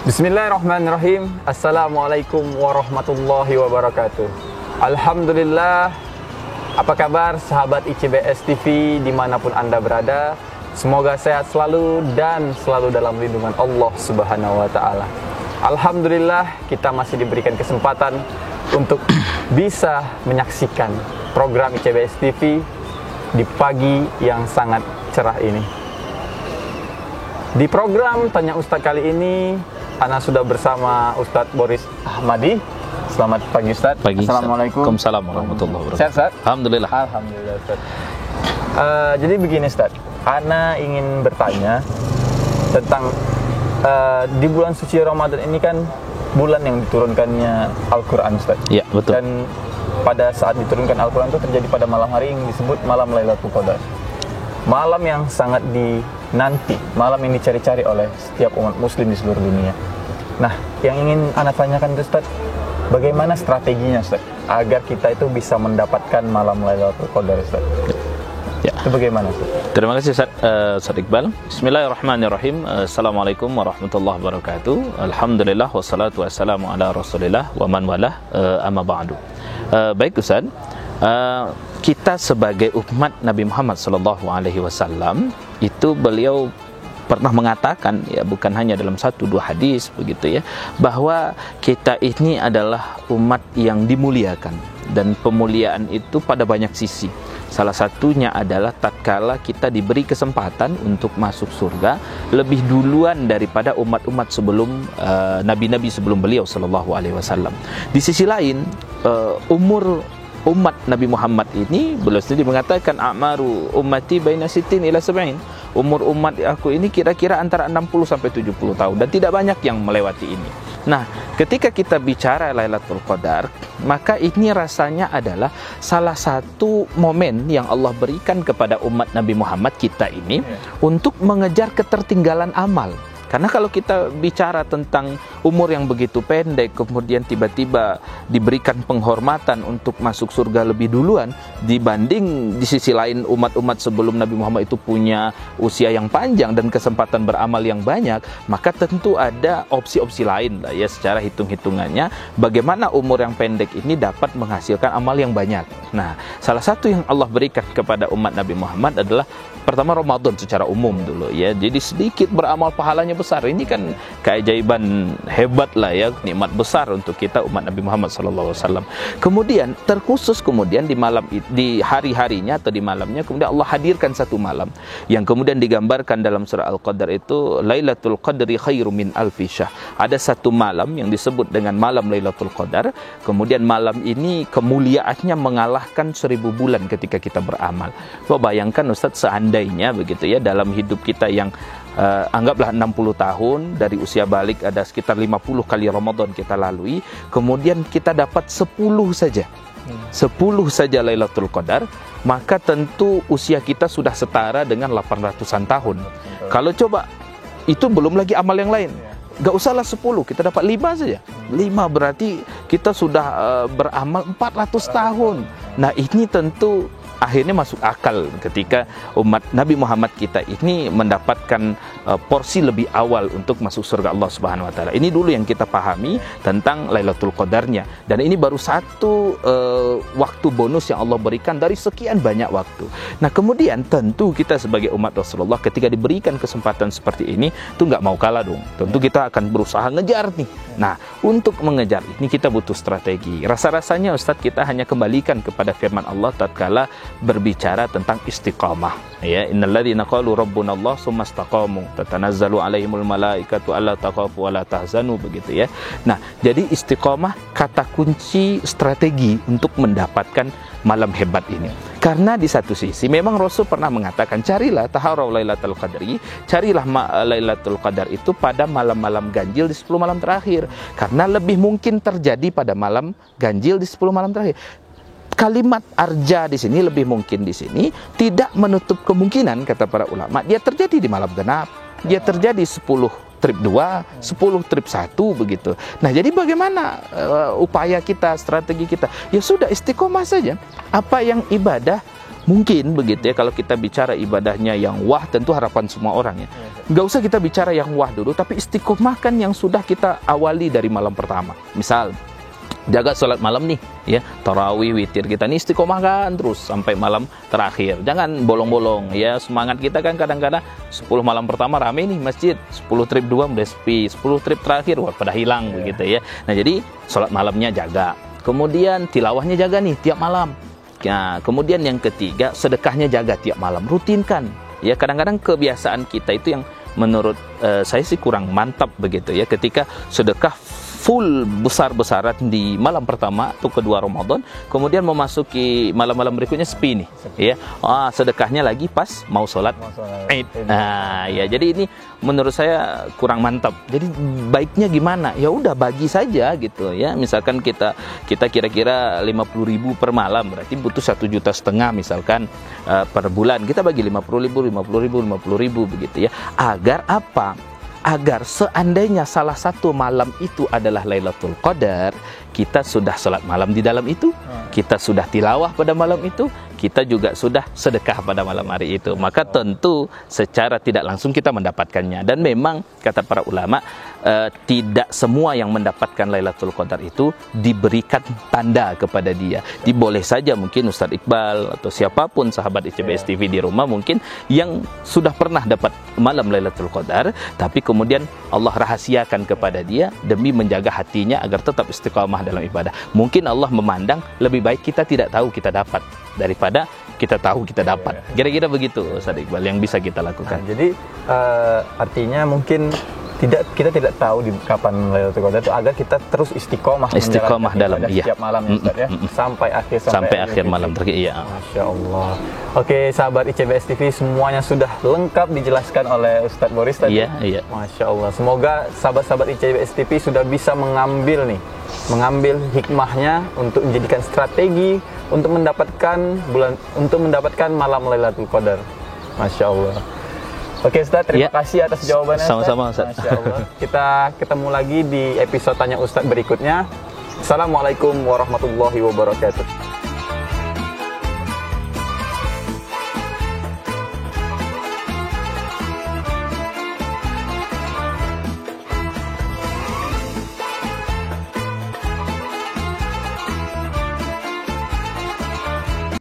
Bismillahirrahmanirrahim. Assalamualaikum warahmatullahi wabarakatuh. Alhamdulillah. Apa kabar sahabat ICBS TV dimanapun Anda berada? Semoga sehat selalu dan selalu dalam lindungan Allah Subhanahu wa Ta'ala. Alhamdulillah, kita masih diberikan kesempatan untuk bisa menyaksikan program ICBS TV di pagi yang sangat cerah ini. Di program Tanya Ustadz kali ini, Ana sudah bersama Ustadz Boris Ahmadi. Selamat pagi Ustadz. Pagi. Assalamualaikum. Waalaikumsalam warahmatullahi wabarakatuh. Sehat Ustadz? Alhamdulillah. Alhamdulillah Ustadz. Jadi begini Ustadz, Ana ingin bertanya tentang di bulan suci Ramadan ini kan bulan yang diturunkannya Al-Quran Ustadz. Iya, betul. Dan pada saat diturunkan Al-Quran itu terjadi pada malam hari yang disebut malam Lailatul Qadar. Malam yang sangat dinanti, malam yang dicari-cari oleh setiap umat muslim di seluruh dunia. Nah, yang ingin Ana tanyakan Ustaz, bagaimana strateginya Ustaz agar kita itu bisa mendapatkan malam Lailatul Qadar Ustaz? Ya. Itu bagaimana Ustaz? Terima kasih Ustaz Iqbal. Bismillahirrahmanirrahim. Assalamualaikum warahmatullahi wabarakatuh. Alhamdulillah wassalatu wassalamu ala Rasulillah wa man walah, amma ba'du. Baik Ustaz. Kita sebagai umat Nabi Muhammad SAW itu beliau pernah mengatakan, ya bukan hanya dalam satu dua hadis begitu ya, bahwa kita ini adalah umat yang dimuliakan, dan pemuliaan itu pada banyak sisi. Salah satunya adalah tatkala kita diberi kesempatan untuk masuk surga lebih duluan daripada umat-umat sebelum nabi-nabi sebelum beliau SAW. Di sisi lain, umur umat Nabi Muhammad ini, beliau sendiri mengatakan a'maru ummati baina sittin ila sab'in. Umur umat aku ini kira-kira antara 60 sampai 70 tahun, dan tidak banyak yang melewati ini. Nah, ketika kita bicara Lailatul Qadar, maka ini rasanya adalah salah satu momen yang Allah berikan kepada umat Nabi Muhammad kita ini untuk mengejar ketertinggalan amal. Karena kalau kita bicara tentang umur yang begitu pendek, kemudian tiba-tiba diberikan penghormatan untuk masuk surga lebih duluan, dibanding di sisi lain umat-umat sebelum Nabi Muhammad itu punya usia yang panjang dan kesempatan beramal yang banyak, maka tentu ada opsi-opsi lain lah ya, secara hitung-hitungannya bagaimana umur yang pendek ini dapat menghasilkan amal yang banyak. Nah, salah satu yang Allah berikan kepada umat Nabi Muhammad adalah pertama Ramadan secara umum dulu ya. Jadi sedikit beramal pahalanya besar. Ini kan keajaiban hebat lah ya, nikmat besar untuk kita umat Nabi Muhammad SAW. Kemudian terkhusus kemudian di hari-harinya atau di malamnya, kemudian Allah hadirkan satu malam yang kemudian digambarkan dalam surah Al-Qadar itu Lailatul Qadri khairum min alfi syahr. Ada satu malam yang disebut dengan malam Lailatul Qadar. Kemudian malam ini kemuliaannya mengalahkan 1000 bulan ketika kita beramal. Bayangkan Ustaz, seandainya begitu ya, dalam hidup kita yang anggaplah 60 tahun, dari usia balik ada sekitar 50 kali Ramadan kita lalui, kemudian kita dapat 10 saja 10 saja Lailatul Qadar, maka tentu usia kita sudah setara dengan 800-an tahun. Kalau coba, itu belum lagi amal yang lain. Gak usahlah 10, kita dapat 5 saja. 5 berarti kita sudah beramal 400 tahun. Nah, ini tentu akhirnya masuk akal ketika umat Nabi Muhammad kita ini mendapatkan porsi lebih awal untuk masuk surga Allah Subhanahu wa Ta'ala. Ini dulu yang kita pahami tentang Lailatul Qadarnya, dan ini baru satu waktu bonus yang Allah berikan dari sekian banyak waktu. Nah, kemudian tentu kita sebagai umat Rasulullah ketika diberikan kesempatan seperti ini tuh nggak mau kalah dong. Tentu kita akan berusaha ngejar nih. Nah, untuk mengejar ini kita butuh strategi. Rasa-rasanya Ustadz, kita hanya kembalikan kepada firman Allah tatkala berbicara tentang istiqamah ya, innalladzina qalu rabbunallah tsumma istaqamu tatanazzalu alaihimul malaikatu alla takhafu wa la tahzanu, begitu ya. Nah, jadi istiqamah kata kunci strategi untuk mendapatkan malam hebat ini. Karena di satu sisi memang Rasul pernah mengatakan, carilah taharau lailatul qadri, carilah Lailatul Qadar itu pada malam-malam ganjil di 10 malam terakhir, karena lebih mungkin terjadi pada malam ganjil di 10 malam terakhir. Kalimat arja di sini, lebih mungkin di sini, tidak menutup kemungkinan kata para ulama dia terjadi di malam genap, dia terjadi 10 trip 2, 10 trip 1 begitu. Nah, jadi bagaimana upaya kita, strategi kita? Ya sudah, istiqomah saja. Apa yang ibadah Mungkin begitu ya, kalau kita bicara ibadahnya yang wah, tentu harapan semua orang ya. Nggak usah kita bicara yang wah dulu, tapi istiqomahkan yang sudah kita awali dari malam pertama. Misal, jaga sholat malam nih ya, tarawih, witir, kita nih istiqomahkan terus sampai malam terakhir, jangan bolong-bolong ya. Semangat kita kan kadang-kadang 10 malam pertama rame nih masjid, 10 trip 2 udah sepi, 10 trip terakhir wah pada hilang begitu ya. Nah jadi sholat malamnya jaga, kemudian tilawahnya jaga nih tiap malam ya. Kemudian yang ketiga, sedekahnya jaga tiap malam, rutinkan ya. Kadang-kadang kebiasaan kita itu yang menurut saya sih kurang mantap begitu ya, ketika sedekah full besar-besaran di malam pertama atau kedua Ramadan, kemudian memasuki malam-malam berikutnya sepi nih ya. Sedekahnya lagi pas mau sholat Id. Nah ya, jadi ini menurut saya kurang mantap. Jadi baiknya gimana? Ya udah bagi saja gitu ya. Misalkan kita kira-kira 50.000 per malam, berarti butuh 1,5 juta misalkan per bulan. Kita bagi 50.000 begitu ya. Agar apa? Agar seandainya salah satu malam itu adalah Lailatul Qadar, kita sudah sholat malam di dalam itu, kita sudah tilawah pada malam itu, kita juga sudah sedekah pada malam hari itu. Maka tentu secara tidak langsung kita mendapatkannya. Dan memang kata para ulama, tidak semua yang mendapatkan Lailatul Qadar itu diberikan tanda kepada dia. Boleh saja mungkin Ustadz Iqbal atau siapapun sahabat ICBS TV di rumah mungkin yang sudah pernah dapat malam Lailatul Qadar, tapi kemudian Allah rahasiakan kepada dia demi menjaga hatinya agar tetap istiqamah dalam ibadah. Mungkin Allah memandang lebih baik kita tidak tahu kita dapat daripada kita tahu kita dapat. Kira-kira begitu Ustadz Iqbal yang bisa kita lakukan. Nah, jadi artinya mungkin kita tidak tahu di kapan Lailatul Qadar itu, agar kita terus istiqomah dalam setiap malam ya Ustaz ya, sampai akhir malam terakhir. Iya. Masya Allah. Oke, sahabat ICBS TV, semuanya sudah lengkap dijelaskan oleh Ustadz Boris tadi. Iya. Masya Allah. Semoga sahabat-sahabat ICBS TV sudah bisa mengambil hikmahnya untuk menjadikan strategi untuk mendapatkan malam Lailatul Qadar. Masya Allah. Oke Ustadz, terima kasih atas jawabannya. Sama-sama Ustadz. Masya Allah. Kita ketemu lagi di episode Tanya Ustadz berikutnya. Assalamualaikum warahmatullahi wabarakatuh.